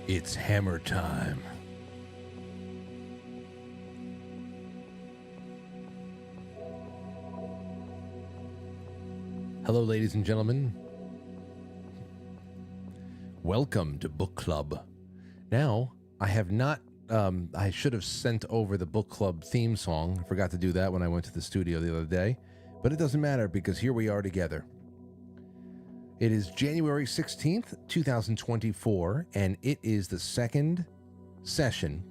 It's hammer time. Hello, ladies and gentlemen. Welcome to Book Club. Now, I have not, I should have sent over the Book Club theme song. I forgot to do that when I went to the studio the other day. But it doesn't matter because here we are together. It is January 16th, 2024, and it is the second session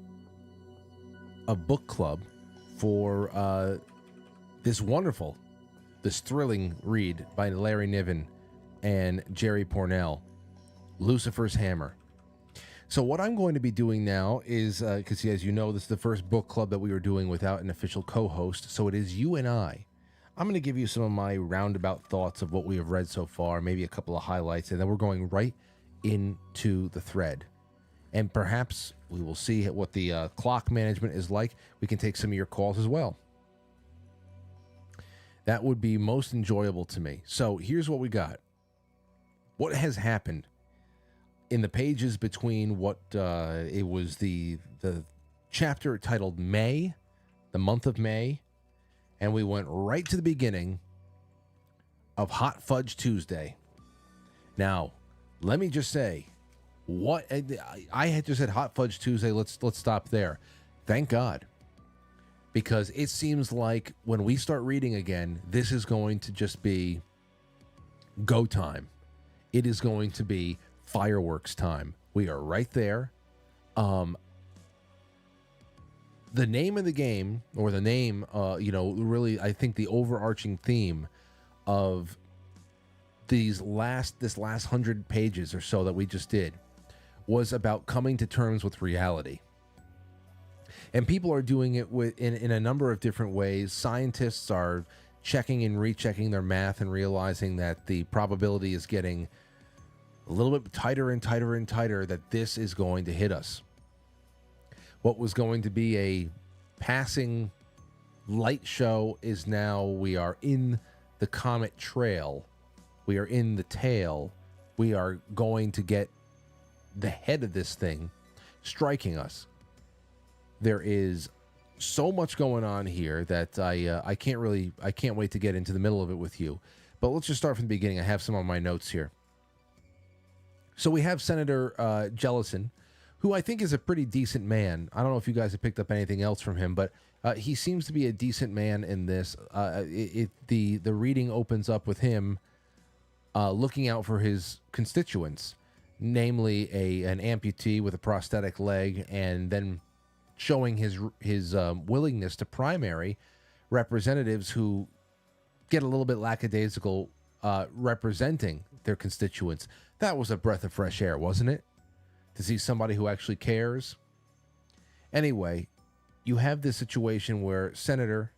of Book Club for this thrilling read by Larry Niven and Jerry Pournelle, Lucifer's Hammer. So what I'm going to be doing now is, because as you know, this is the first book club that we are doing without an official co-host, so it is you and I. I'm going to give you some of my roundabout thoughts of what we have read so far, maybe a couple of highlights, and then we're going right into the thread. And perhaps we will see what the clock management is like. We can take some of your calls as well. That would be most enjoyable to me. So here's what we got. What has happened in the pages between what it was the chapter titled May, the month of May, and we went right to the beginning of Hot Fudge Tuesday. Now, let me just say, what I had just said Hot Fudge Tuesday. Let's stop there. Thank God, because it seems like when we start reading again, this is going to just be go time. It is going to be fireworks time. We are right there. The name of the game, or the name, really, I think the overarching theme of this last 100 pages or so that we just did was about coming to terms with reality. And people are doing it in a number of different ways. Scientists are checking and rechecking their math and realizing that the probability is getting a little bit tighter and tighter and tighter that this is going to hit us. What was going to be a passing light show is now we are in the comet trail. We are in the tail. We are going to get the head of this thing striking us. There is so much going on here that I can't wait to get into the middle of it with you. But let's just start from the beginning. I have some on my notes here. So we have Senator Jellison, who I think is a pretty decent man. I don't know if you guys have picked up anything else from him, but he seems to be a decent man in this. The reading opens up with him looking out for his constituents, namely an amputee with a prosthetic leg, and then showing his willingness to primary representatives who get a little bit lackadaisical representing their constituents. That was a breath of fresh air, wasn't it? To see somebody who actually cares. Anyway, you have this situation where Senator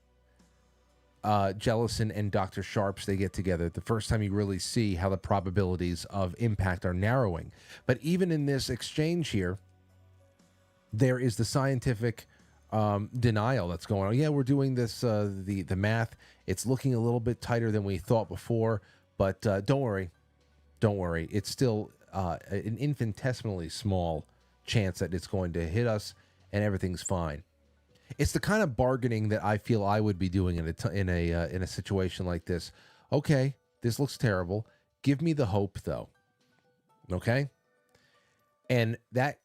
Jellison and Dr. Sharps, they get together. The first time you really see how the probabilities of impact are narrowing. But even in this exchange here, there is the scientific denial that's going on. Yeah, we're doing this, the math. It's looking a little bit tighter than we thought before, but don't worry. Don't worry. It's still an infinitesimally small chance that it's going to hit us and everything's fine. It's the kind of bargaining that I feel I would be doing in a situation like this. Okay, this looks terrible. Give me the hope, though. Okay? And that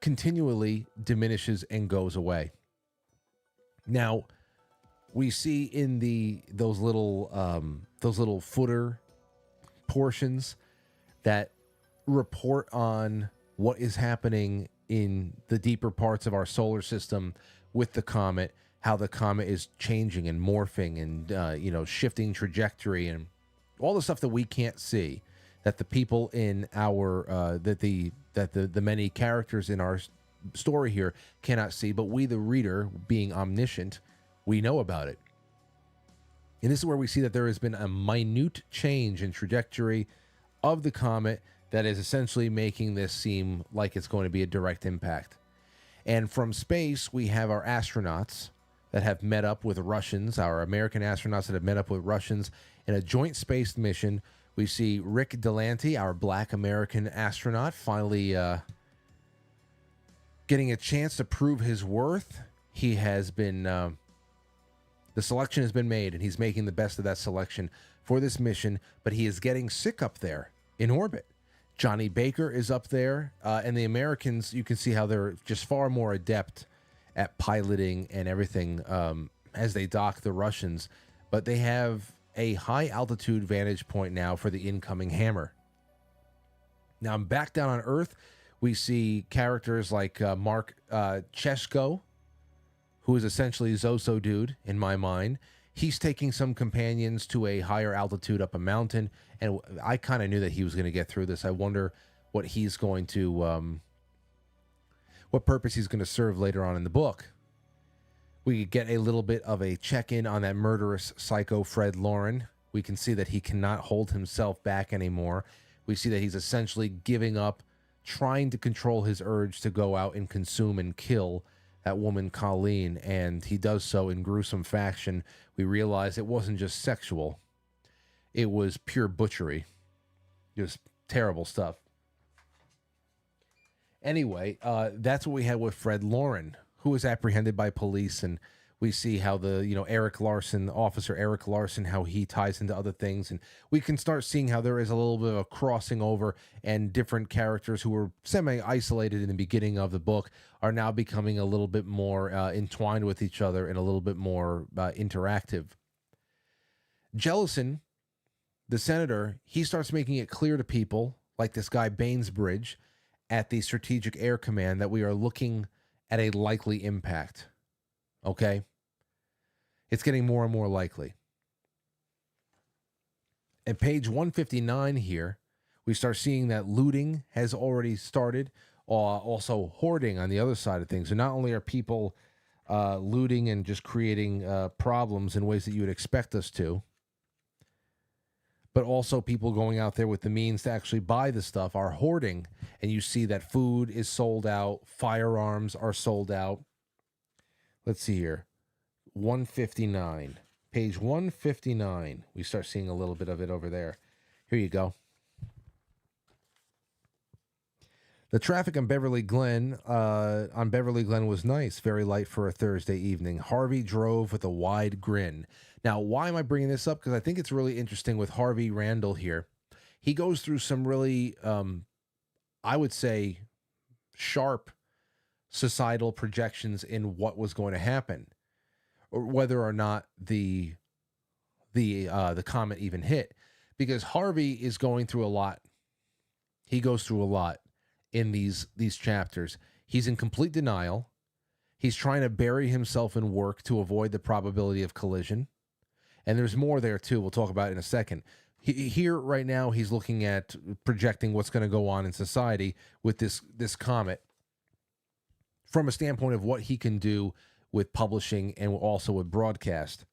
continually diminishes and goes away. Now, we see in those little footer portions that report on what is happening in the deeper parts of our solar system with the comet, how the comet is changing and morphing and shifting trajectory and all the stuff that we can't see, that the people in our the many characters in our story here cannot see, but we, the reader, being omniscient, we know about it. And this is where we see that there has been a minute change in trajectory of the comet that is essentially making this seem like it's going to be a direct impact. And from space, we have our astronauts that have met up with Russians, our American astronauts that have met up with Russians in a joint space mission. We see Rick Delante, our black American astronaut, finally getting a chance to prove his worth. He has been, the selection has been made, and he's making the best of that selection for this mission, but he is getting sick up there in orbit. Johnny Baker is up there, and the Americans, you can see how they're just far more adept at piloting and everything as they dock the Russians, but they have a high altitude vantage point now for the incoming hammer. Now, back down on Earth, we see characters like Mark Chesko, who is essentially Zoso Dude in my mind. He's taking some companions to a higher altitude up a mountain, and I kind of knew that he was going to get through this. I wonder what he's going to, what purpose he's going to serve later on in the book. We get a little bit of a check-in on that murderous psycho Fred Lauren. We can see that he cannot hold himself back anymore. We see that he's essentially giving up, trying to control his urge to go out and consume and kill that woman Colleen, and he does so in gruesome fashion. We realize it wasn't just sexual. It was pure butchery. Just terrible stuff. Anyway, that's what we had with Fred Lauren, who was apprehended by police, and we see how the, Eric Larson, Officer Eric Larson, how he ties into other things, and we can start seeing how there is a little bit of a crossing over, and different characters who were semi-isolated in the beginning of the book are now becoming a little bit more entwined with each other and a little bit more interactive. Jellison, the senator, he starts making it clear to people, like this guy Bainsbridge, at the Strategic Air Command, that we are looking at a likely impact. Okay? It's getting more and more likely. At page 159 here, we start seeing that looting has already started, also hoarding on the other side of things. So not only are people looting and just creating problems in ways that you would expect us to, but also people going out there with the means to actually buy the stuff are hoarding. And you see that food is sold out, firearms are sold out. Let's see here. 159. Page 159. We start seeing a little bit of it over there. Here you go. The traffic on Beverly Glen was nice, very light for a Thursday evening. Harvey drove with a wide grin. Now, why am I bringing this up? Because I think it's really interesting with Harvey Randall here. He goes through some really, I would say, sharp societal projections in what was going to happen, or whether or not the comet even hit. Because Harvey is going through a lot. He goes through a lot in these chapters. He's in complete denial. He's trying to bury himself in work to avoid the probability of collision. And there's more there, too. We'll talk about it in a second. Here, right now, he's looking at projecting what's going to go on in society with this comet from a standpoint of what he can do with publishing and also with broadcast.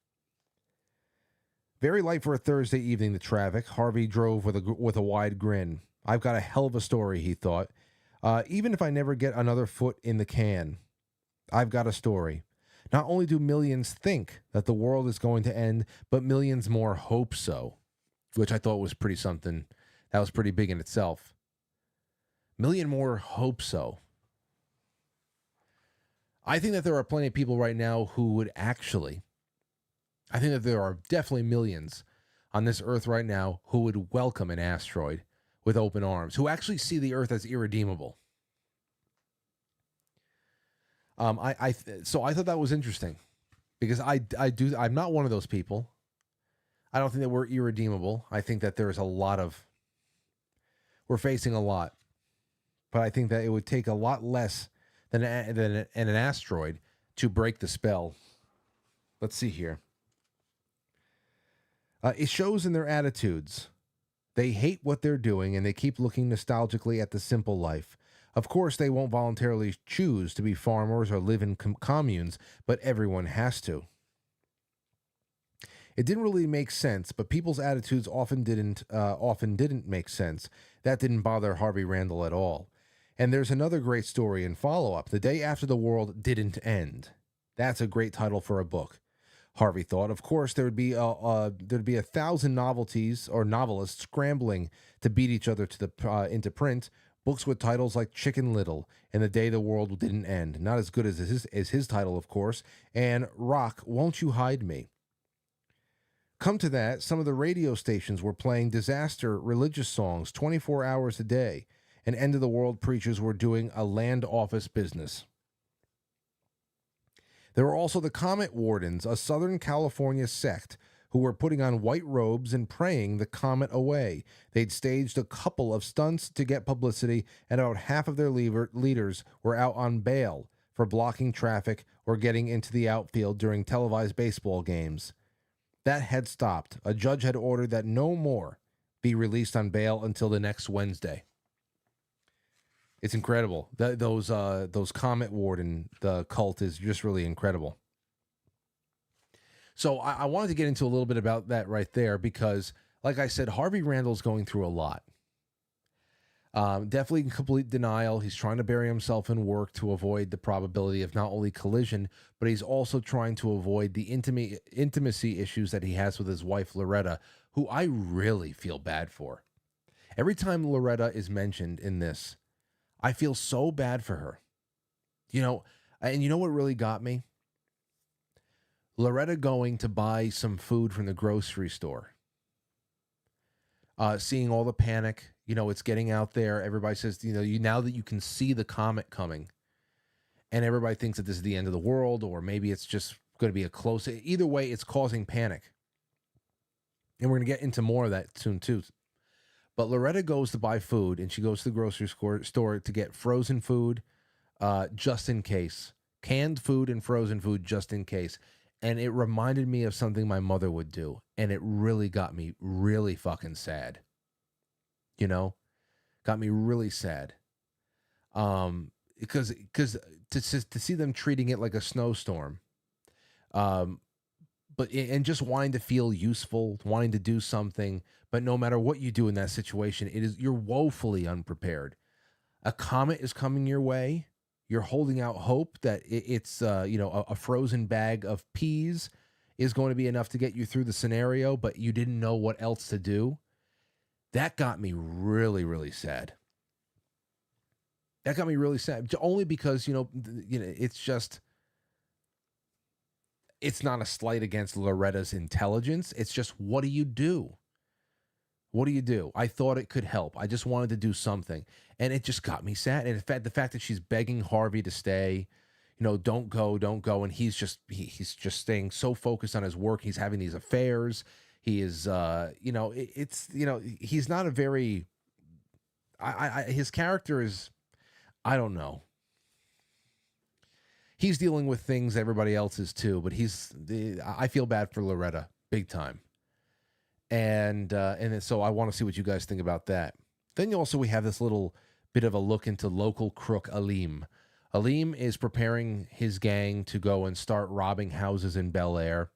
Very light for a Thursday evening, the traffic. Harvey drove with a wide grin. I've got a hell of a story, he thought. Even if I never get another foot in the can, I've got a story. Not only do millions think that the world is going to end, but millions more hope so, which I thought was pretty something. That was pretty big in itself. Million more hope so. I think that there are plenty of people right now who would actually, I think that there are definitely millions on this earth right now who would welcome an asteroid with open arms, who actually see the earth as irredeemable. So I thought that was interesting, because I'm not one of those people. I don't think that we're irredeemable. I think that we're facing a lot, but I think that it would take a lot less than an asteroid to break the spell. Let's see here. It shows in their attitudes. They hate what they're doing, and they keep looking nostalgically at the simple life. Of course, they won't voluntarily choose to be farmers or live in communes, but everyone has to. It didn't really make sense, but people's attitudes often didn't make sense. That didn't bother Harvey Randall at all. And there's another great story in follow-up, The Day After the World Didn't End. That's a great title for a book. Harvey thought, of course, there'd be 1,000 novelties or novelists scrambling to beat each other into print. Books with titles like Chicken Little and The Day the World Didn't End. Not as good as his title, of course. And Rock, Won't You Hide Me? Come to that, some of the radio stations were playing disaster religious songs 24 hours a day, and end of the world preachers were doing a land office business. There were also the Comet Wardens, a Southern California sect who were putting on white robes and praying the comet away. They'd staged a couple of stunts to get publicity, and about half of their leaders were out on bail for blocking traffic or getting into the outfield during televised baseball games. That had stopped. A judge had ordered that no more be released on bail until the next Wednesday. It's incredible. Those Comet Warden, the cult, is just really incredible. So I wanted to get into a little bit about that right there because, like I said, Harvey Randall's going through a lot. Definitely in complete denial. He's trying to bury himself in work to avoid the probability of not only collision, but he's also trying to avoid the intimacy issues that he has with his wife, Loretta, who I really feel bad for. Every time Loretta is mentioned in this, I feel so bad for her. And you know what really got me? Loretta going to buy some food from the grocery store. Seeing all the panic, it's getting out there. Everybody says, now that you can see the comet coming, and everybody thinks that this is the end of the world, or maybe it's just going to be a close. Either way, it's causing panic. And we're going to get into more of that soon, too. But Loretta goes to buy food, and she goes to the grocery store to get frozen food just in case. Canned food and frozen food just in case. And it reminded me of something my mother would do. And it really got me really fucking sad. Got me really sad. Because to see them treating it like a snowstorm. And just wanting to feel useful, wanting to do something. But no matter what you do in that situation, you're woefully unprepared. A comet is coming your way. You're holding out hope that it's a frozen bag of peas is going to be enough to get you through the scenario, but you didn't know what else to do. That got me really, really sad. That got me really sad, only because it's not a slight against Loretta's intelligence. It's just, what do you do? What do you do? I thought it could help. I just wanted to do something. And it just got me sad. And in fact, the fact that she's begging Harvey to stay, don't go. And he's just staying so focused on his work. He's having these affairs. He is, he's not a very, his character is, I don't know. He's dealing with things everybody else is too, but I feel bad for Loretta big time. And so I want to see what you guys think about that. Then we have this little bit of a look into local crook Aleem. Aleem is preparing his gang to go and start robbing houses in Bel Air.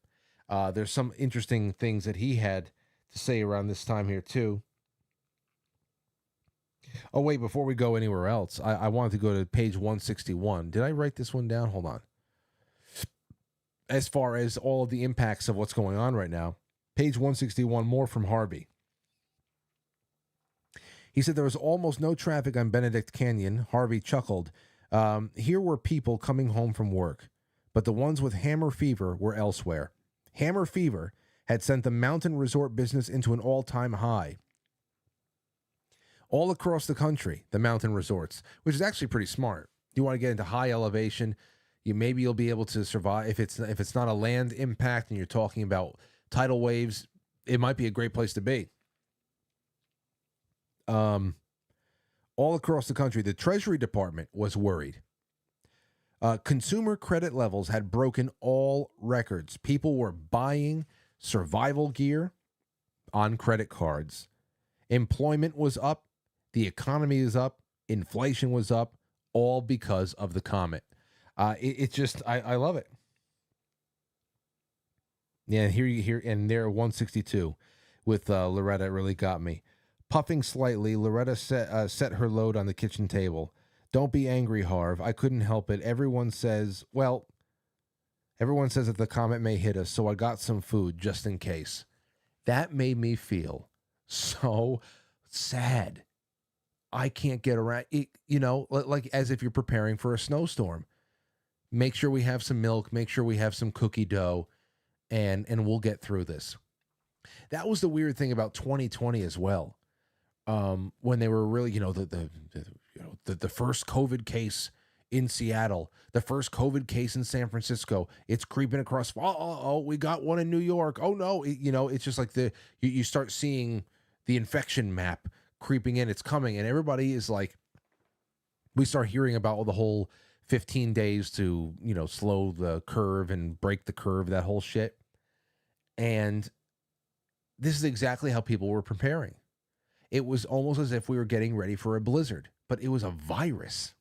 There's some interesting things that he had to say around this time here too. Oh, wait, before we go anywhere else, I wanted to go to page 161. Did I write this one down? Hold on. As far as all of the impacts of what's going on right now, page 161, more from Harvey. He said there was almost no traffic on Benedict Canyon. Harvey chuckled. Here were people coming home from work, but the ones with hammer fever were elsewhere. Hammer fever had sent the mountain resort business into an all-time high. All across the country, the mountain resorts, which is actually pretty smart. You want to get into high elevation, you'll be able to survive. If it's not a land impact and you're talking about tidal waves, it might be a great place to be. All across the country, the Treasury Department was worried. Consumer credit levels had broken all records. People were buying survival gear on credit cards. Employment was up. The economy is up. Inflation was up, all because of the comet. I love it. Yeah, here and there 162 with Loretta really got me. Puffing slightly, Loretta set her load on the kitchen table. Don't be angry, Harv. I couldn't help it. Everyone says that the comet may hit us, so I got some food just in case. That made me feel so sad. I can't get around it, like as if you're preparing for a snowstorm. Make sure we have some milk, make sure we have some cookie dough, and we'll get through this. That was the weird thing about 2020 as well. When they were really, the first COVID case in Seattle, the first COVID case in San Francisco, it's creeping across. Oh, we got one in New York. Oh no, it's just like you start seeing the infection map creeping in. It's coming, and everybody is like, we start hearing about the whole 15 days to slow the curve and break the curve, that whole shit. And this is exactly how people were preparing. It was almost as if we were getting ready for a blizzard, but it was a virus.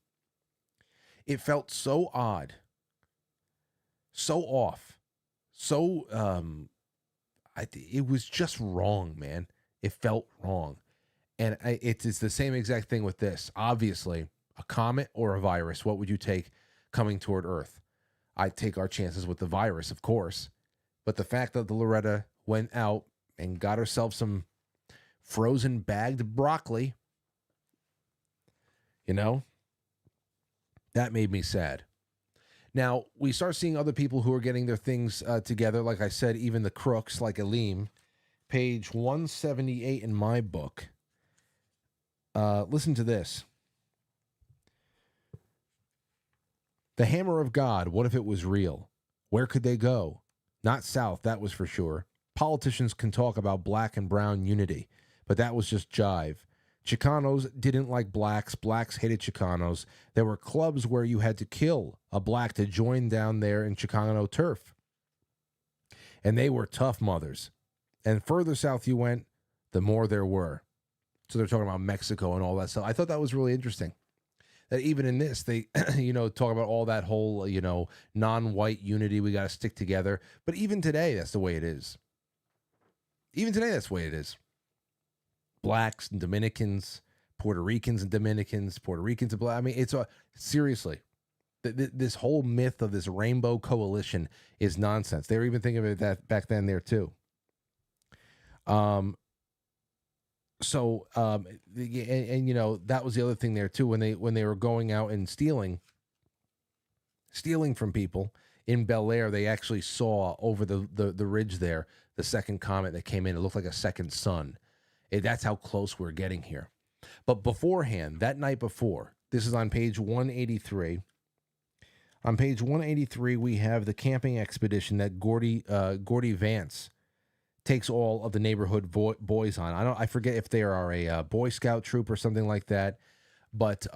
It felt so odd, so off, so it was just wrong, man. It felt wrong. And it's the same exact thing with this. Obviously, a comet or a virus, what would you take coming toward Earth? I'd take our chances with the virus, of course. But the fact that the Loretta went out and got herself some frozen bagged broccoli, that made me sad. Now, we start seeing other people who are getting their things together. Like I said, even the crooks, like Aleem. Page 178 in my book. Listen to this. The hammer of God, what if it was real? Where could they go? Not south, that was for sure. Politicians can talk about black and brown unity, but that was just jive. Chicanos didn't like blacks. Blacks hated Chicanos. There were clubs where you had to kill a black to join down there in Chicano turf. And they were tough mothers. And further south you went, the more there were. So they're talking about Mexico and all that stuff. I thought that was really interesting. That even in this, they, talk about all that whole, non-white unity. We got to stick together. But even today, that's the way it is. Even today, that's the way it is. Blacks and Dominicans, Puerto Ricans and Dominicans, Puerto Ricans and black. I mean, it's seriously, this whole myth of this rainbow coalition is nonsense. They were even thinking of that back then there too. And that was the other thing there too, when they were going out and stealing from people in Bel Air. They actually saw over the ridge there the second comet that came in. It looked like a second sun. That's how close we're getting here. But beforehand, that night before, this is on page 183. On page 183, we have the camping expedition that Gordy Vance takes all of the neighborhood boys on. I forget if they are a Boy Scout troop or something like that. But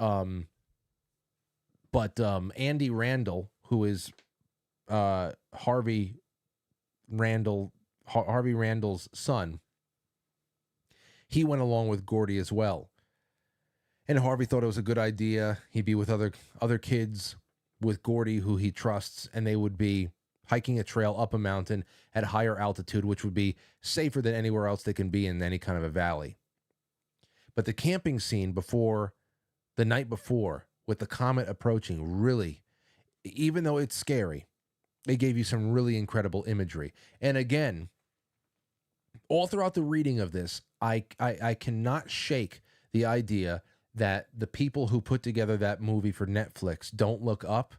Andy Randall, who is Harvey Randall's son, he went along with Gordy as well. And Harvey thought it was a good idea. He'd be with other kids with Gordy, who he trusts, and they would be hiking a trail up a mountain at higher altitude, which would be safer than anywhere else they can be in any kind of a valley. But the camping scene the night before, with the comet approaching, really, even though it's scary, it gave you some really incredible imagery. And again, all throughout the reading of this, I cannot shake the idea that the people who put together that movie for Netflix, Don't Look Up,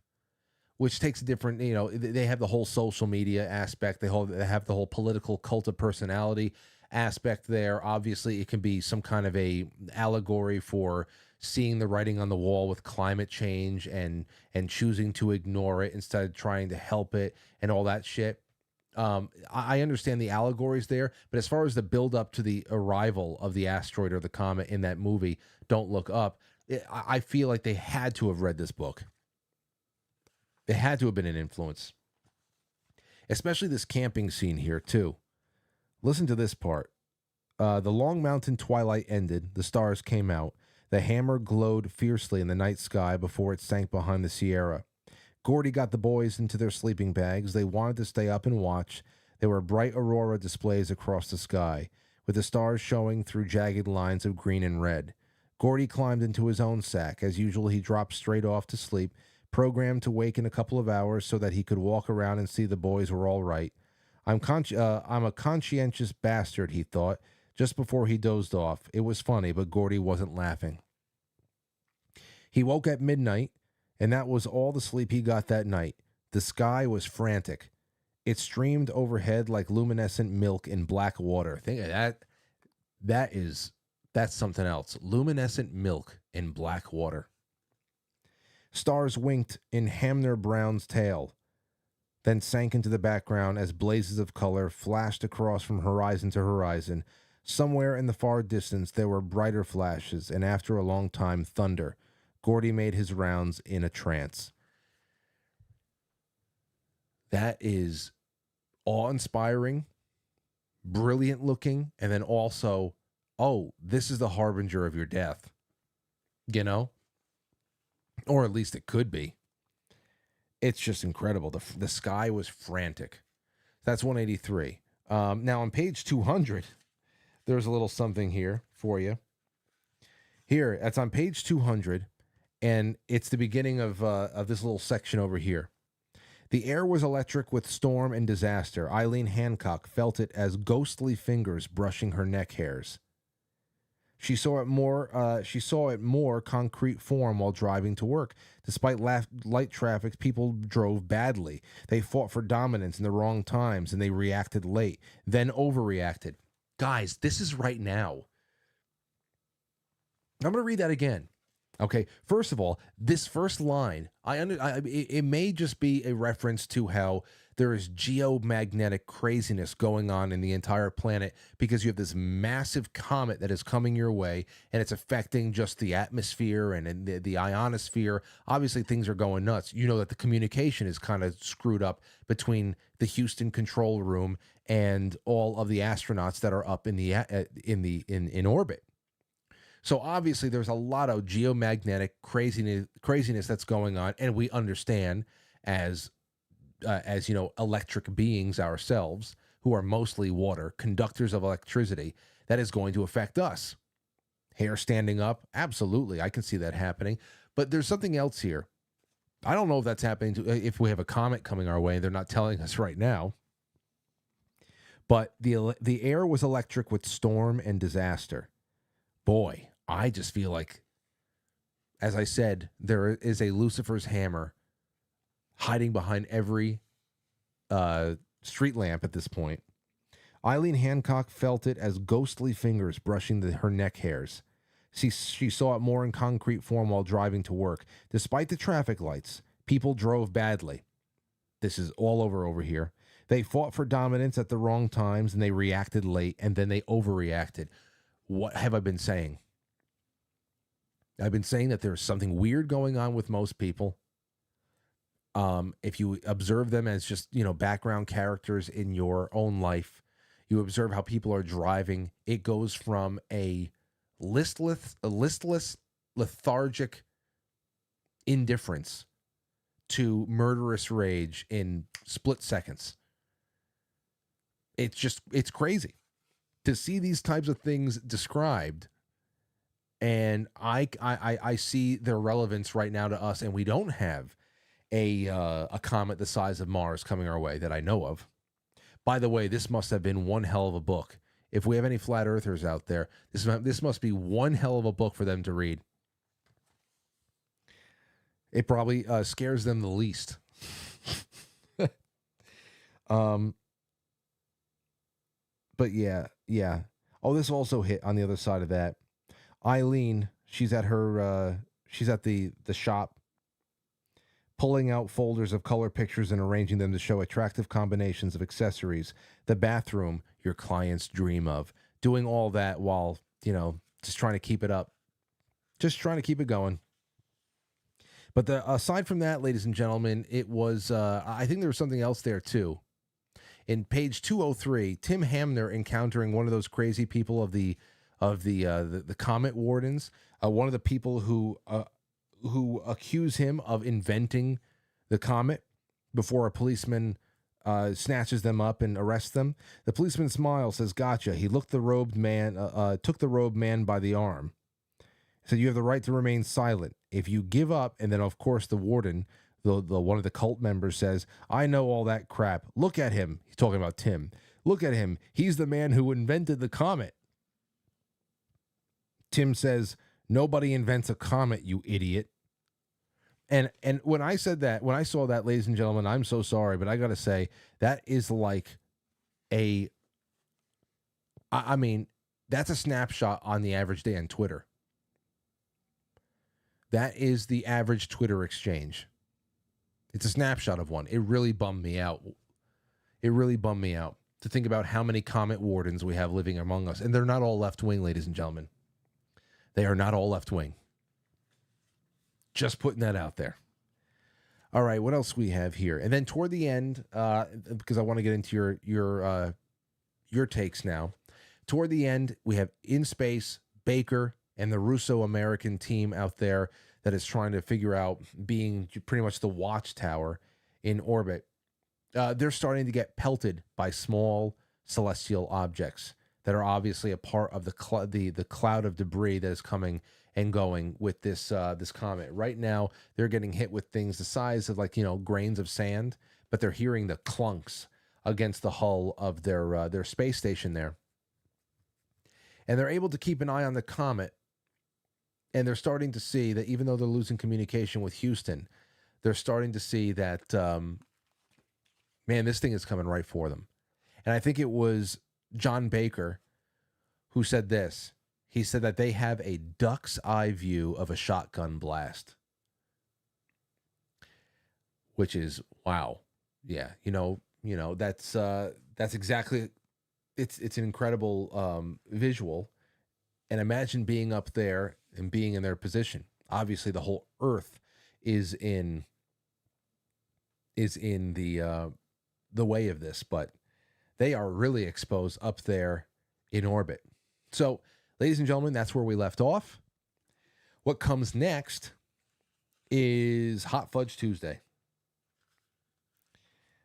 which takes a different, they have the whole social media aspect. They have the whole political cult of personality aspect there. Obviously, it can be some kind of a allegory for seeing the writing on the wall with climate change and choosing to ignore it instead of trying to help it and all that shit. I understand the allegories there, but as far as the build up to the arrival of the asteroid or the comet in that movie, Don't Look Up, I feel like they had to have read this book. They had to have been an influence, especially this camping scene here too. Listen to this part. The long mountain twilight ended. The stars came out. The hammer glowed fiercely in the night sky before it sank behind the Sierra. Gordy got the boys into their sleeping bags. They wanted to stay up and watch. There were bright aurora displays across the sky, with the stars showing through jagged lines of green and red. Gordy climbed into his own sack. As usual, he dropped straight off to sleep, programmed to wake in a couple of hours so that he could walk around and see the boys were all right. I'm a conscientious bastard, he thought, just before he dozed off. It was funny, but Gordy wasn't laughing. He woke at midnight, and that was all the sleep he got that night. The sky was frantic. It streamed overhead like luminescent milk in black water. Think of that. That's something else. Luminescent milk in black water. Stars winked in Hamner Brown's tail, then sank into the background as blazes of color flashed across from horizon to horizon. Somewhere in the far distance there were brighter flashes, and after a long time, thunder. Gordy made his rounds in a trance. That is awe-inspiring, brilliant looking, and then also, oh, this is the harbinger of your death. You know? Or at least it could be. It's just incredible. The sky was frantic. That's 183. Now on page 200, there's a little something here for you. Here, that's on page 200, and it's the beginning of this little section over here. The air was electric with storm and disaster. Eileen Hancock felt it as ghostly fingers brushing her neck hairs. She saw it more concrete form while driving to work. Despite light traffic, people drove badly. They fought for dominance in the wrong times, and they reacted late, then overreacted. Guys, this is right now. I'm going to read that again. Okay, first of all, this first line, it may just be a reference to how there is geomagnetic craziness going on in the entire planet because you have this massive comet that is coming your way, and it's affecting just the atmosphere and the ionosphere. Obviously, things are going nuts. You know that the communication is kind of screwed up between the Houston control room and all of the astronauts that are up in orbit. So obviously there's a lot of geomagnetic craziness that's going on, and we understand as you know, electric beings ourselves, who are mostly water, conductors of electricity, that is going to affect us. Hair standing up, absolutely, I can see that happening. But there's something else here. I don't know if that's happening if we have a comet coming our way. They're not telling us right now. But the air was electric with storm and disaster. Boy, I just feel like, as I said, there is a Lucifer's hammer hiding behind every street lamp at this point. Eileen Hancock felt it as ghostly fingers brushing her neck hairs. She saw it more in concrete form while driving to work. Despite the traffic lights, people drove badly. This is all over here. They fought for dominance at the wrong times, and they reacted late, and then they overreacted. What have I been saying? I've been saying that there's something weird going on with most people. If you observe them as just, you know, background characters in your own life, you observe how people are driving. It goes from a listless, lethargic indifference to murderous rage in split seconds. It's crazy to see these types of things described. And I see their relevance right now to us, and we don't have a comet the size of Mars coming our way that I know of. By the way, this must have been one hell of a book. If we have any flat earthers out there, this must be one hell of a book for them to read. It probably scares them the least. But yeah. Oh, this also hit on the other side of that. Eileen, she's at the shop, pulling out folders of color pictures and arranging them to show attractive combinations of accessories. The bathroom your clients dream of. Doing all that while, you know, just trying to keep it up. Just trying to keep it going. But aside from that, ladies and gentlemen, it was, I think there was something else there too. In page 203, Tim Hamner encountering one of those crazy people of the Comet Wardens, one of the people who accuse him of inventing the comet before a policeman snatches them up and arrests them. The policeman smiles, says, "Gotcha." He took the robed man by the arm. He said, "You have the right to remain silent. If you give up," and then of course the warden, the one of the cult members, says, "I know all that crap. Look at him." He's talking about Tim. "Look at him. He's the man who invented the comet." Tim says, "Nobody invents a comet, you idiot." And when I said that, when I saw that, ladies and gentlemen, I'm so sorry, but I got to say that is like a I mean, that's a snapshot on the average day on Twitter. That is the average Twitter exchange. It's a snapshot of one. It really bummed me out. It really bummed me out to think about how many comment wardens we have living among us. And they're not all left-wing, ladies and gentlemen. They are not all left-wing. Just putting that out there. All right, what else we have here? And then toward the end, because I want to get into your takes now. Toward the end, we have In Space, Baker, and the Russo-American team out there that is trying to figure out being pretty much the watchtower in orbit. They're starting to get pelted by small celestial objects that are obviously a part of the cloud of debris that is coming and going with this comet. Right now, they're getting hit with things the size of grains of sand, but they're hearing the clunks against the hull of their space station there. And they're able to keep an eye on the comet, and they're starting to see that even though they're losing communication with Houston, they're starting to see that, man, this thing is coming right for them. And I think it was John Baker who said this. He said that they have a duck's eye view of a shotgun blast, which is, wow. Yeah, that's exactly. It's an incredible visual, and imagine being up there and being in their position. Obviously, the whole Earth is in the way of this, but they are really exposed up there in orbit. So, ladies and gentlemen, that's where we left off. What comes next is Hot Fudge Tuesday.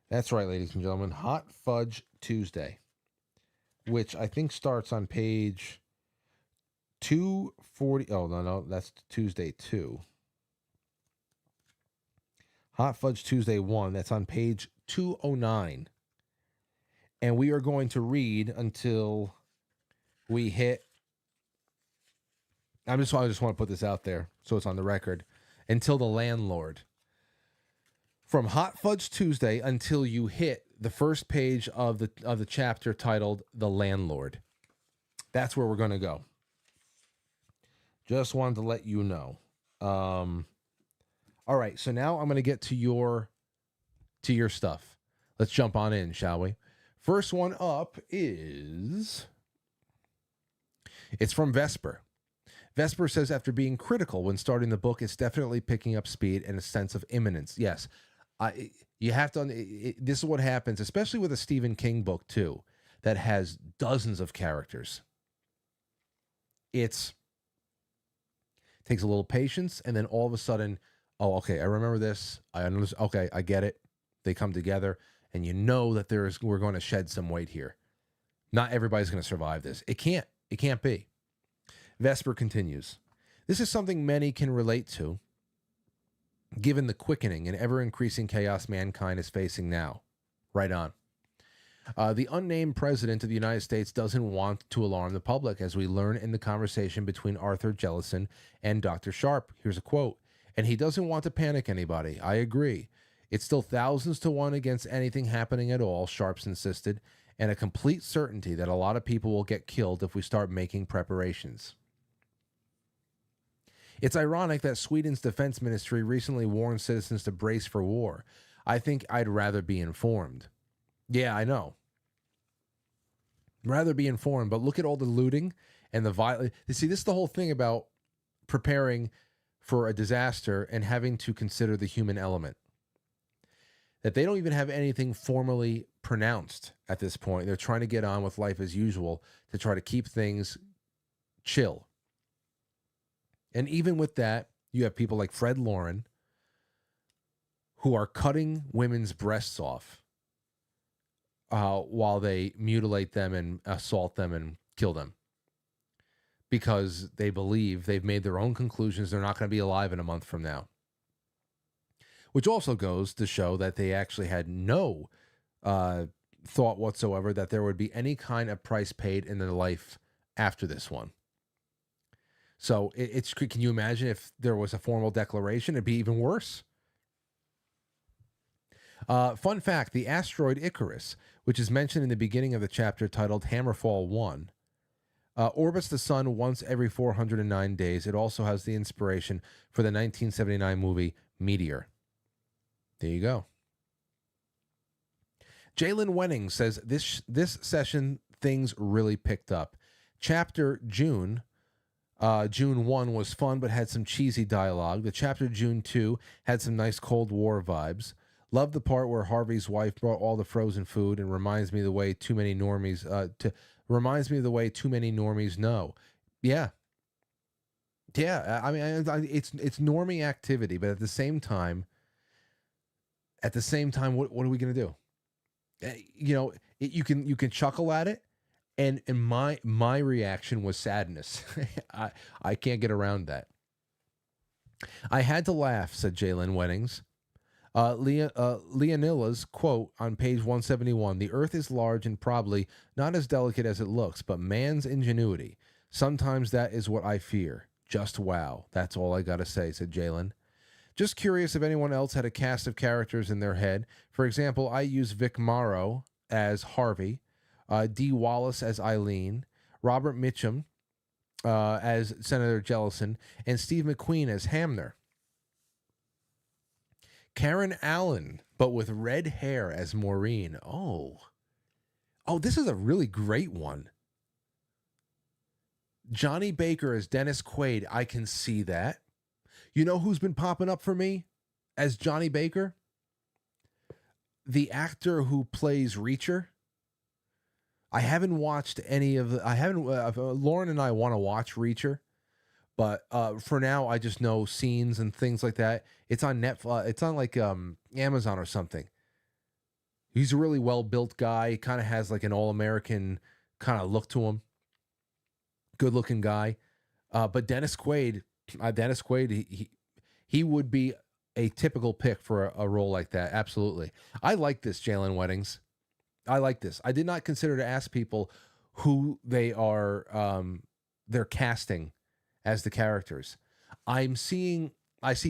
That's right, ladies and gentlemen, Hot Fudge Tuesday, which I think starts on page 240. Oh, no, that's Tuesday 2. Hot Fudge Tuesday 1, that's on page 209. And we are going to read until we hit, I just want to put this out there so it's on the record, until the landlord. From Hot Fudge Tuesday until you hit the first page of the chapter titled The Landlord. That's where we're going to go. Just wanted to let you know. All right, so now I'm going to get to your stuff. Let's jump on in, shall we? First one up it's from Vesper. Vesper says, after being critical when starting the book, it's definitely picking up speed and a sense of imminence. Yes, you have to. This is what happens, especially with a Stephen King book too, that has dozens of characters. It takes a little patience, and then all of a sudden, oh, okay, I remember this. I understand. Okay, I get it. They come together, and you know that we're going to shed some weight here. Not everybody's going to survive this. It can't be. Vesper continues. This is something many can relate to, given the quickening and ever-increasing chaos mankind is facing now. Right on. The unnamed president of the United States doesn't want to alarm the public, as we learn in the conversation between Arthur Jellison and Dr. Sharp. Here's a quote. And he doesn't want to panic anybody. I agree. It's still thousands to one against anything happening at all, Sharps insisted, and a complete certainty that a lot of people will get killed if we start making preparations. It's ironic that Sweden's defense ministry recently warned citizens to brace for war. I think I'd rather be informed. Yeah, I know. Rather be informed, but look at all the looting and the violence. You see, this is the whole thing about preparing for a disaster and having to consider the human element. That they don't even have anything formally pronounced at this point. They're trying to get on with life as usual to try to keep things chill. And even with that, you have people like Fred Lauren who are cutting women's breasts off while they mutilate them and assault them and kill them, because they believe they've made their own conclusions. They're not going to be alive in a month from now. Which also goes to show that they actually had no thought whatsoever that there would be any kind of price paid in their life after this one. So it's can you imagine if there was a formal declaration? It'd be even worse. Fun fact: the asteroid Icarus, which is mentioned in the beginning of the chapter titled Hammerfall 1, orbits the sun once every 409 days. It also has the inspiration for the 1979 movie Meteor. There you go. Jalen Wenning says this session things really picked up. Chapter June 1 was fun but had some cheesy dialogue. The chapter June 2 had some nice Cold War vibes. Love the part where Harvey's wife brought all the frozen food and reminds me of the way too many normies know. Yeah. Yeah, I mean it's normie activity, but at the same time what are we going to do? You can chuckle at it, and my reaction was sadness. I can't get around that. I had to laugh, said Jalen Weddings. Leonila's quote on page 171: "The earth is large and probably not as delicate as it looks, but man's ingenuity. Sometimes that is what I fear. Just wow. That's all I gotta say," said Jalen. Just curious if anyone else had a cast of characters in their head. For example, I use Vic Morrow as Harvey, Dee Wallace as Eileen, Robert Mitchum as Senator Jellison, and Steve McQueen as Hamner. Karen Allen, but with red hair as Maureen. Oh, this is a really great one. Johnny Baker as Dennis Quaid. I can see that. You know who's been popping up for me as Johnny Baker? The actor who plays Reacher. I haven't watched any of the. I haven't. Lauren and I want to watch Reacher, but for now I just know scenes and things like that. It's on Netflix. It's on like Amazon or something. He's a really well built guy. He kind of has like an all American kind of look to him. Good looking guy, but Dennis Quaid. He would be a typical pick for a role like that. Absolutely. I like this, Jalen Weddings. I like this. I did not consider to ask people who they are, they're casting as the characters. I see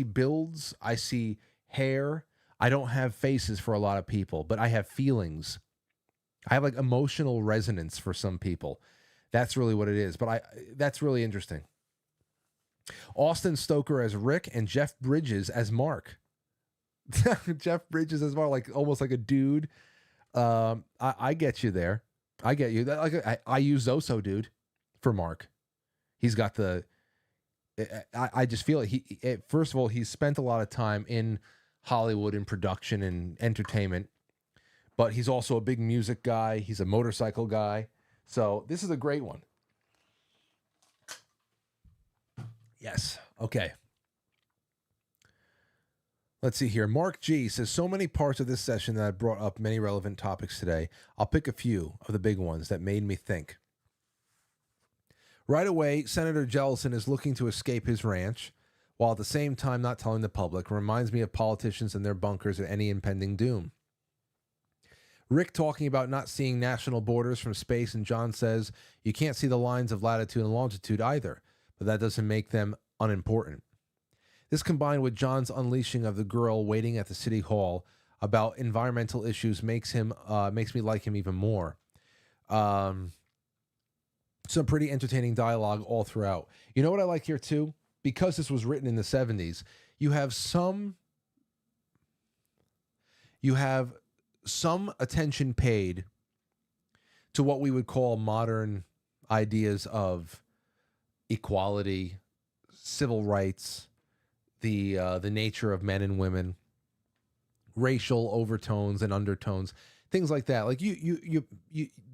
builds, I see hair. I don't have faces for a lot of people, but I have feelings. I have like emotional resonance for some people. That's really what it is. But that's really interesting. Austin Stoker as Rick and Jeff Bridges as Mark. Jeff Bridges as Mark, like almost like a dude. I get you there. I get you. I use Zoso dude for Mark. He's got the. I just feel like first of all, he's spent a lot of time in Hollywood in production and entertainment, but he's also a big music guy. He's a motorcycle guy. So this is a great one. Yes. Okay. Let's see here. Mark G says, so many parts of this session that I brought up many relevant topics today. I'll pick a few of the big ones that made me think. Right away, Senator Jellison is looking to escape his ranch, while at the same time not telling the public. Reminds me of politicians and their bunkers at any impending doom. Rick talking about not seeing national borders from space, and John says, you can't see the lines of latitude and longitude either, but that doesn't make them unimportant. This combined with John's unleashing of the girl waiting at the city hall about environmental issues makes me like him even more. Some pretty entertaining dialogue all throughout. You know what I like here too? Because this was written in the 70s, you have some attention paid to what we would call modern ideas of equality, civil rights, the nature of men and women, racial overtones and undertones, things like that. Like you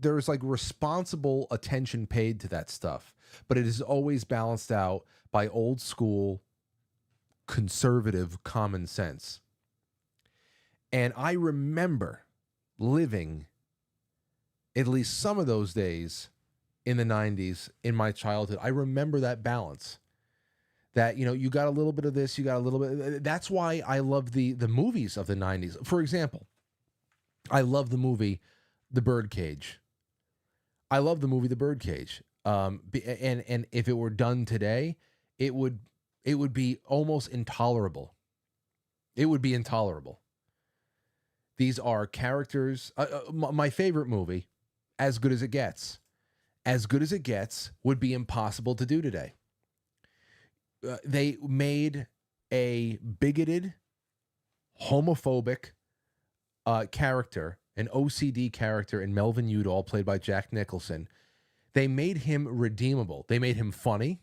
there's like responsible attention paid to that stuff, but it is always balanced out by old school conservative common sense. And I remember living at least some of those days in the 90s in my childhood. I remember that balance. That, you know, you got a little bit of this, you got a little bit. That's why I love the movies of the 90s. For example, I love the movie The Birdcage. I love the movie The Birdcage. And if it were done today, it would be almost intolerable. It would be intolerable. These are characters. My favorite movie, As Good as It Gets. As Good as It Gets would be impossible to do today. They made a bigoted, homophobic character, an OCD character in Melvin Udall, played by Jack Nicholson. They made him redeemable. They made him funny.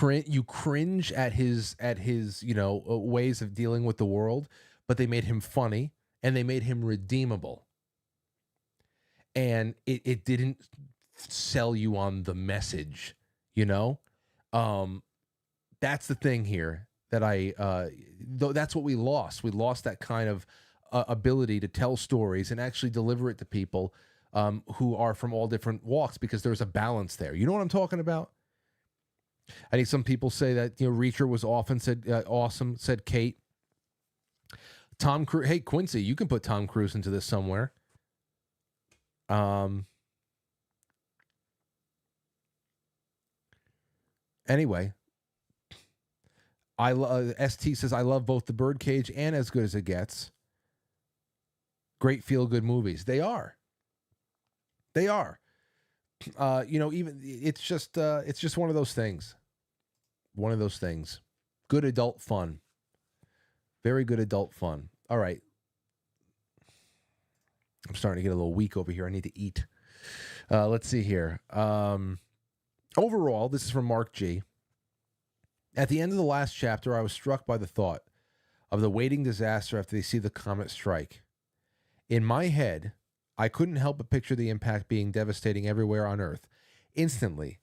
You cringe at his ways of dealing with the world, but they made him funny and they made him redeemable. And it didn't sell you on the message, That's the thing here that that's what we lost. We lost that kind of ability to tell stories and actually deliver it to people who are from all different walks, because there's a balance there. You know what I'm talking about? I think some people say that Reacher was often said awesome. Said Kate. Tom Cruise. Hey Quincy, you can put Tom Cruise into this somewhere. Anyway, ST says I love both The Birdcage and As Good as It Gets. Great feel good movies. They are. They are. Even it's just one of those things. One of those things. Good adult fun. Very good adult fun. All right. I'm starting to get a little weak over here. I need to eat. Let's see here. Overall, this is from Mark G. At the end of the last chapter, I was struck by the thought of the waiting disaster after they see the comet strike. In my head, I couldn't help but picture the impact being devastating everywhere on Earth, instantly,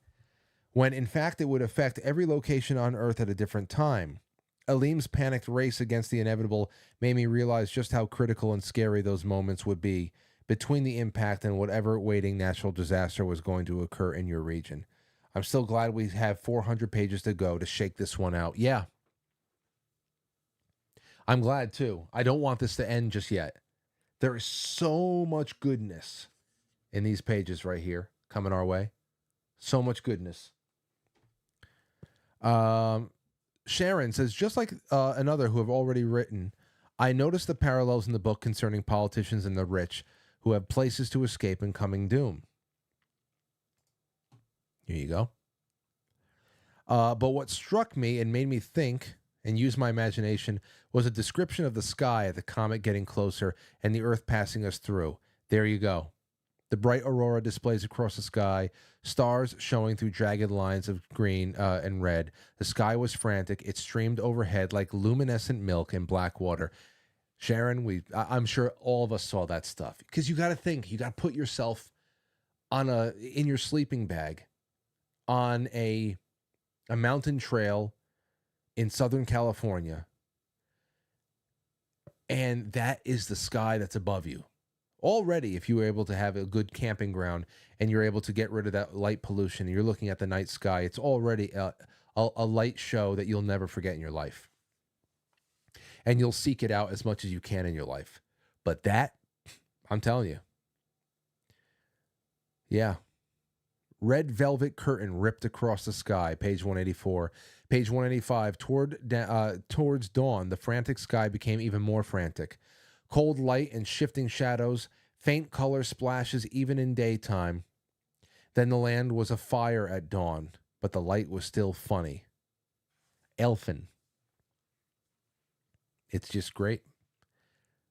when in fact it would affect every location on Earth at a different time. Aleem's panicked race against the inevitable made me realize just how critical and scary those moments would be between the impact and whatever waiting natural disaster was going to occur in your region. I'm still glad we have 400 pages to go to shake this one out. Yeah. I'm glad too. I don't want this to end just yet. There is so much goodness in these pages right here coming our way. So much goodness. Sharon says, just like another who have already written, I noticed the parallels in the book concerning politicians and the rich who have places to escape in coming doom. Here you go. But what struck me and made me think and use my imagination was a description of the sky at the comet getting closer and the Earth passing us through. There you go. The bright aurora displays across the sky, stars showing through jagged lines of green and red. The sky was frantic. It streamed overhead like luminescent milk in black water. Sharon, I'm sure all of us saw that stuff. Because you got to think, you got to put yourself in your sleeping bag on a mountain trail in Southern California, and that is the sky that's above you. Already, if you were able to have a good camping ground and you're able to get rid of that light pollution and you're looking at the night sky, it's already a light show that you'll never forget in your life. And you'll seek it out as much as you can in your life. But that, I'm telling you. Yeah. Red velvet curtain ripped across the sky, page 184. Page 185, towards dawn, the frantic sky became even more frantic. Cold light and shifting shadows, faint color splashes even in daytime. Then the land was afire at dawn, but the light was still funny. Elfin. It's just great.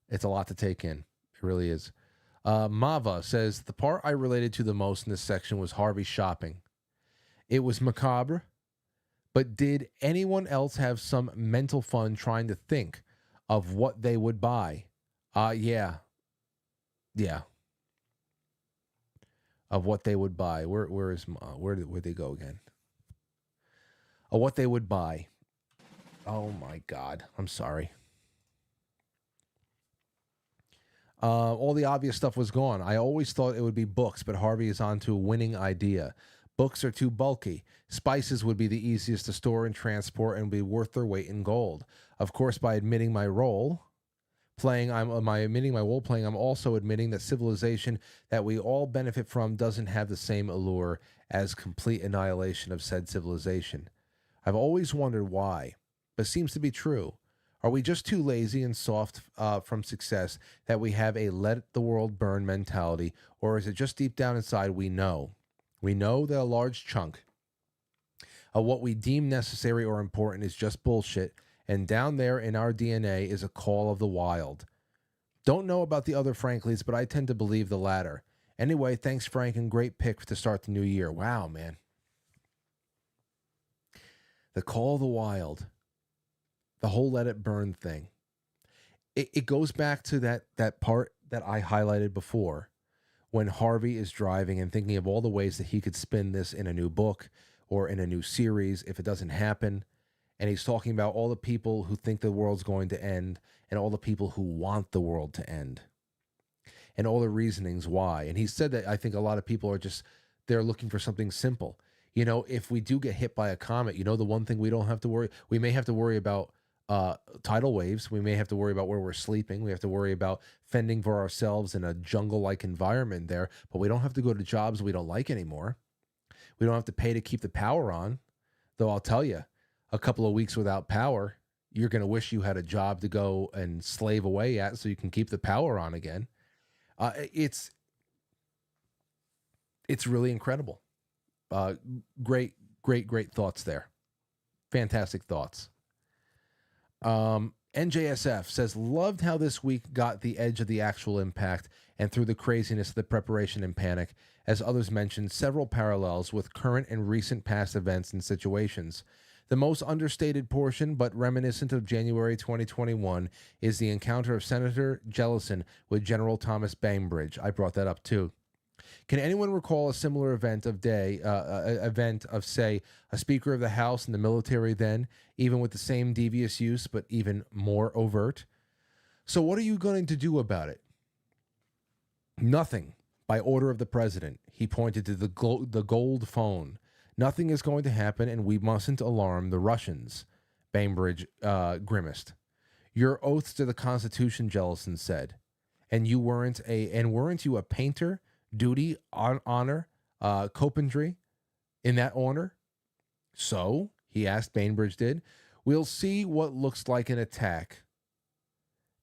It's a lot to take in. It really is. Mava says, the part I related to the most in this section was Harvey shopping. It was macabre, but did anyone else have some mental fun trying to think of what they would buy? Yeah. Of what they would buy. Where'd they go again? What they would buy. Oh my God. I'm sorry. All the obvious stuff was gone. I always thought it would be books, but Harvey is on to a winning idea. Books are too bulky. Spices would be the easiest to store and transport and be worth their weight in gold. Of course, by admitting my role, playing, am I admitting my role playing? I'm also admitting that civilization that we all benefit from doesn't have the same allure as complete annihilation of said civilization. I've always wondered why, but seems to be true. Are we just too lazy and soft from success that we have a let the world burn mentality, or is it just deep down inside we know? We know that a large chunk of what we deem necessary or important is just bullshit, and down there in our DNA is a call of the wild. Don't know about the other Franklies, but I tend to believe the latter. Anyway, thanks, Frank, and great pick to start the new year. Wow, man. The call of the wild. The whole let it burn thing. It goes back to that part that I highlighted before when Harvey is driving and thinking of all the ways that he could spin this in a new book or in a new series if it doesn't happen. And he's talking about all the people who think the world's going to end and all the people who want the world to end and all the reasonings why. And he said that I think a lot of people are just, they're looking for something simple. You know, if we do get hit by a comet, you know, the one thing we don't have to worry, we may have to worry about tidal waves. We may have to worry about where we're sleeping. We have to worry about fending for ourselves in a jungle-like environment there, but we don't have to go to jobs we don't like anymore. We don't have to pay to keep the power on, though I'll tell you, a couple of weeks without power, you're going to wish you had a job to go and slave away at so you can keep the power on again. It's really incredible. Great thoughts there. Fantastic thoughts. NJSF says, loved how this week got the edge of the actual impact and through the craziness of the preparation and panic, as others mentioned, several parallels with current and recent past events and situations. The most understated portion, but reminiscent of January 2021, is the encounter of Senator Jellison with General Thomas Bainbridge. I brought that up too. Can anyone recall a similar event of, say, a Speaker of the House in the military then, even with the same devious use, but even more overt? So what are you going to do about it? Nothing. By order of the president. He pointed to the gold phone. Nothing is going to happen, and we mustn't alarm the Russians, Bainbridge grimaced. Your oaths to the Constitution, Jellison said. And weren't you a painter? Duty, honor, copandry, in that honor? So, he asked, Bainbridge did, we'll see what looks like an attack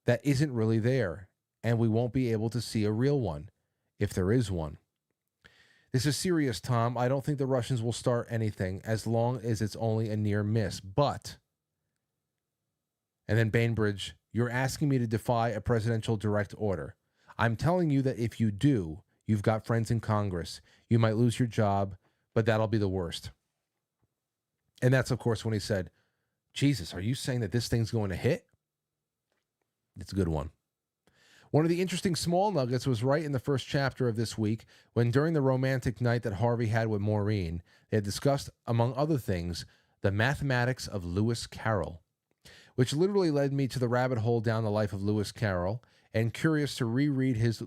that isn't really there, and we won't be able to see a real one, if there is one. This is serious, Tom. I don't think the Russians will start anything as long as it's only a near miss, but... And then Bainbridge, you're asking me to defy a presidential direct order. I'm telling you that if you do, you've got friends in Congress. You might lose your job, but that'll be the worst. And that's, of course, when he said, Jesus, are you saying that this thing's going to hit? It's a good one. One of the interesting small nuggets was right in the first chapter of this week, when during the romantic night that Harvey had with Maureen, they had discussed, among other things, the mathematics of Lewis Carroll, which literally led me to the rabbit hole down the life of Lewis Carroll, and curious to reread his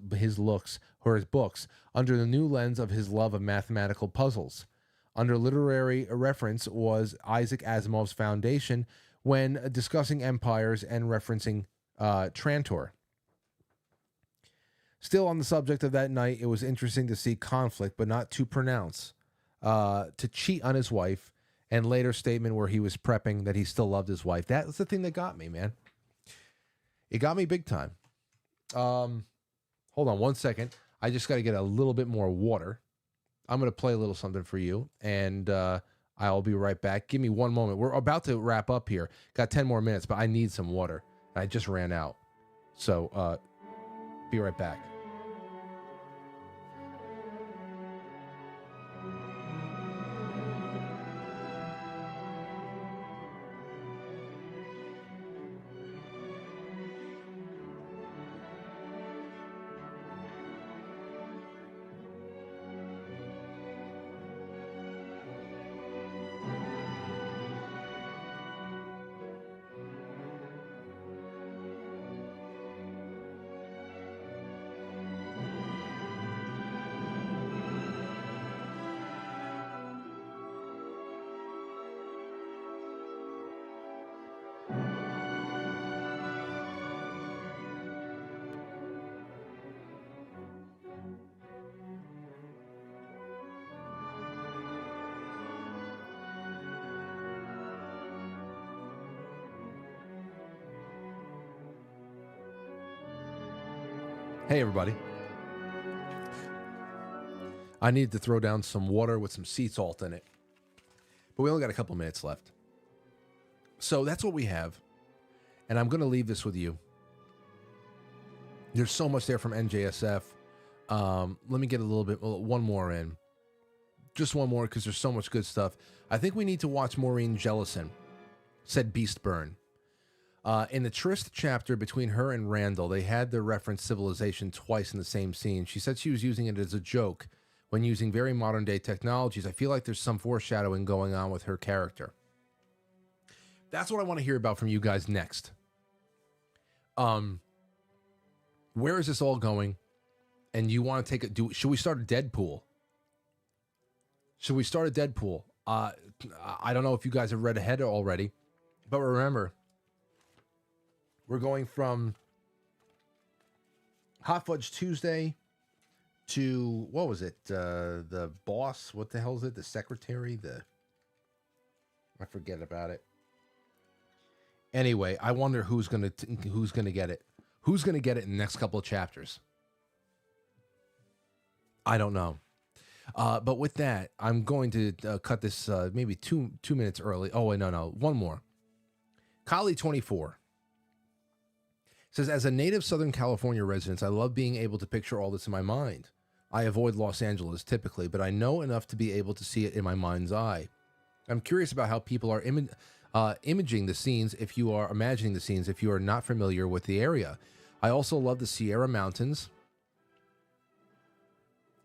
books under the new lens of his love of mathematical puzzles. Under literary reference was Isaac Asimov's Foundation when discussing empires and referencing Trantor. Still on the subject of that night, it was interesting to see conflict, but not too pronounced. To cheat on his wife, and later statement where he was prepping that he still loved his wife. That was the thing that got me, man. It got me big time. Hold on 1 second. I just got to get a little bit more water. I'm going to play a little something for you, and I'll be right back. Give me one moment. We're about to wrap up here. Got 10 more minutes, but I need some water. I just ran out. So, be right back. Hey, everybody. I needed to throw down some water with some sea salt in it. But we only got a couple minutes left. So that's what we have. And I'm going to leave this with you. There's so much there from NJSF. Let me get one more in. Just one more, because there's so much good stuff. I think we need to watch Maureen Jellison, said Beastburn. In the tryst chapter between her and Randall, they had to reference civilization twice in the same scene. She said she was using it as a joke when using very modern day technologies. I feel like there's some foreshadowing going on with her character. That's what I want to hear about from you guys next. Where is this all going? And you want to take should we start a Deadpool? Should we start a Deadpool? I don't know if you guys have read ahead already, but remember, we're going from Hot Fudge Tuesday to, what was it? The boss, what the hell is it? The secretary, I forget about it. Anyway, I wonder who's gonna get it. Who's gonna get it in the next couple of chapters? I don't know. But with that, I'm going to cut this maybe two minutes early. Oh, wait, no. One more. Kali24 says, as a native Southern California resident, I love being able to picture all this in my mind. I avoid Los Angeles typically, but I know enough to be able to see it in my mind's eye. I'm curious about how people are imaging the scenes if you are imagining the scenes if you are not familiar with the area. I also love the Sierra Mountains,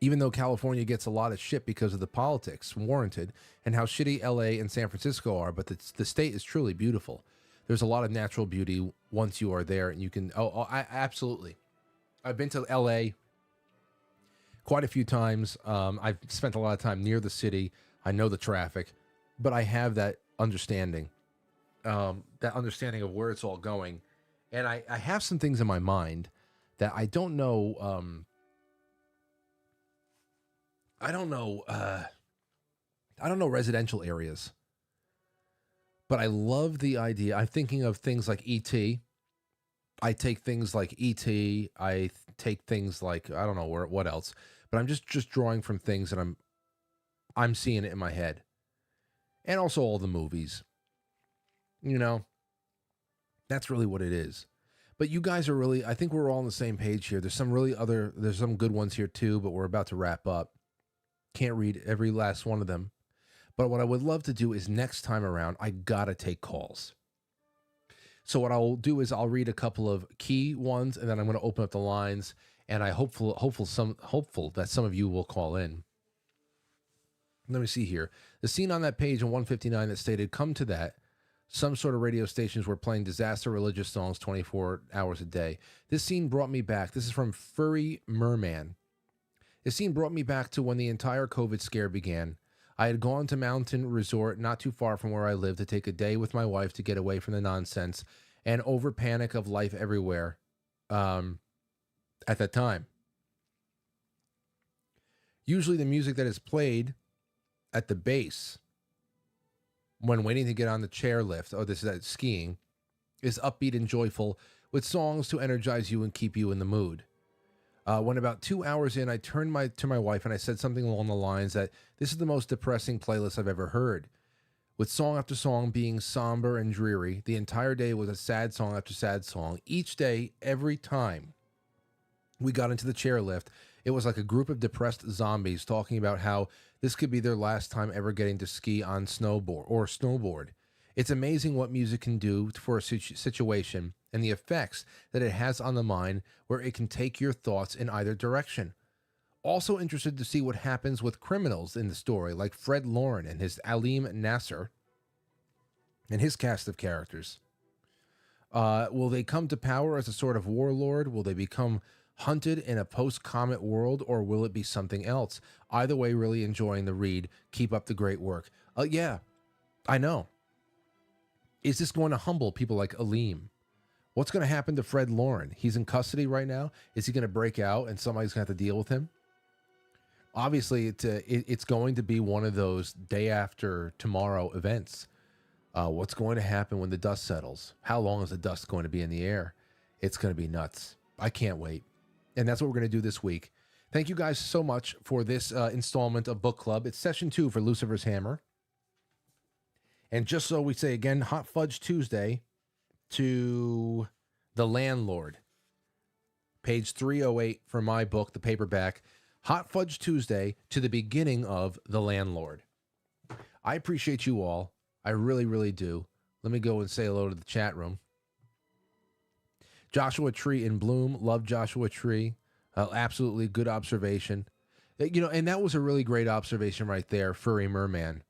even though California gets a lot of shit because of the politics, warranted, and how shitty LA and San Francisco are, but the state is truly beautiful. There's a lot of natural beauty once you are there, and you can, absolutely. I've been to LA quite a few times. I've spent a lot of time near the city. I know the traffic, but I have that understanding of where it's all going. And I have some things in my mind that I don't know, I don't know residential areas, but I love the idea. I'm thinking of things like E.T. I take things like E.T. I take things like, I don't know what else, but I'm just drawing from things that I'm seeing it in my head. And also all the movies, that's really what it is. But you guys are really, I think we're all on the same page here. There's some good ones here too, but we're about to wrap up. Can't read every last one of them. But what I would love to do is next time around, I gotta take calls. So what I'll do is I'll read a couple of key ones, and then I'm going to open up the lines, and I hopeful that some of you will call in. Let me see here. The scene on that page in 159 that stated, "Come to that." Some sort of radio stations were playing disaster religious songs 24 hours a day. This scene brought me back. This is from Furry Merman. This scene brought me back to when the entire COVID scare began. I had gone to mountain resort not too far from where I live to take a day with my wife to get away from the nonsense and over panic of life everywhere at that time. Usually the music that is played at the base when waiting to get on the chairlift, this is at skiing, is upbeat and joyful with songs to energize you and keep you in the mood. When about 2 hours in, I turned to my wife and I said something along the lines that this is the most depressing playlist I've ever heard. With song after song being somber and dreary, the entire day was a sad song after sad song. Each day, every time we got into the chairlift, it was like a group of depressed zombies talking about how this could be their last time ever getting to ski on snowboard. It's amazing what music can do for a situation and the effects that it has on the mind, where it can take your thoughts in either direction. Also interested to see what happens with criminals in the story, like Fred Lauren and his Alim Nasser and his cast of characters. Will they come to power as a sort of warlord? Will they become hunted in a post-comet world, or will it be something else? Either way, really enjoying the read. Keep up the great work. Yeah, I know. Is this going to humble people like Alim? What's going to happen to Fred Lauren? He's in custody right now. Is he going to break out and somebody's going to have to deal with him? Obviously, it's going to be one of those day after tomorrow events. What's going to happen when the dust settles? How long is the dust going to be in the air? It's going to be nuts. I can't wait. And that's what we're going to do this week. Thank you guys so much for this installment of Book Club. It's session 2 for Lucifer's Hammer. And just so we say again, Hot Fudge Tuesday to The Landlord. Page 308 for my book, the paperback. Hot Fudge Tuesday to the beginning of The Landlord. I appreciate you all. I really, really do. Let me go and say hello to the chat room. Joshua Tree in Bloom. Love Joshua Tree. Absolutely good observation. You know, and that was a really great observation right there, Furry Merman.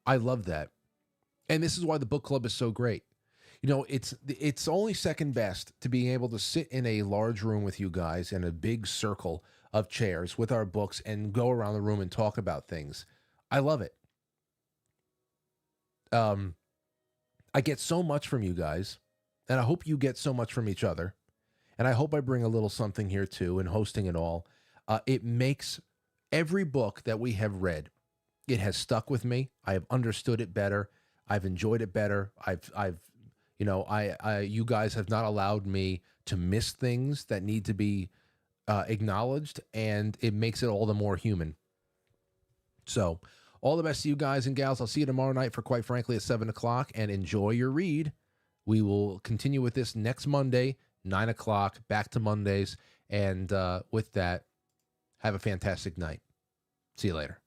I love that. And this is why the book club is so great. You know, it's only second best to being able to sit in a large room with you guys in a big circle of chairs with our books and go around the room and talk about things. I love it. I get so much from you guys, and I hope you get so much from each other. And I hope I bring a little something here too in hosting it all. It makes every book that we have read, it has stuck with me. I have understood it better. I've enjoyed it better. You guys have not allowed me to miss things that need to be acknowledged, and it makes it all the more human. So, all the best to you guys and gals. I'll see you tomorrow night for Quite Frankly at 7 o'clock, and enjoy your read. We will continue with this next Monday, 9 o'clock, back to Mondays. And with that, have a fantastic night. See you later.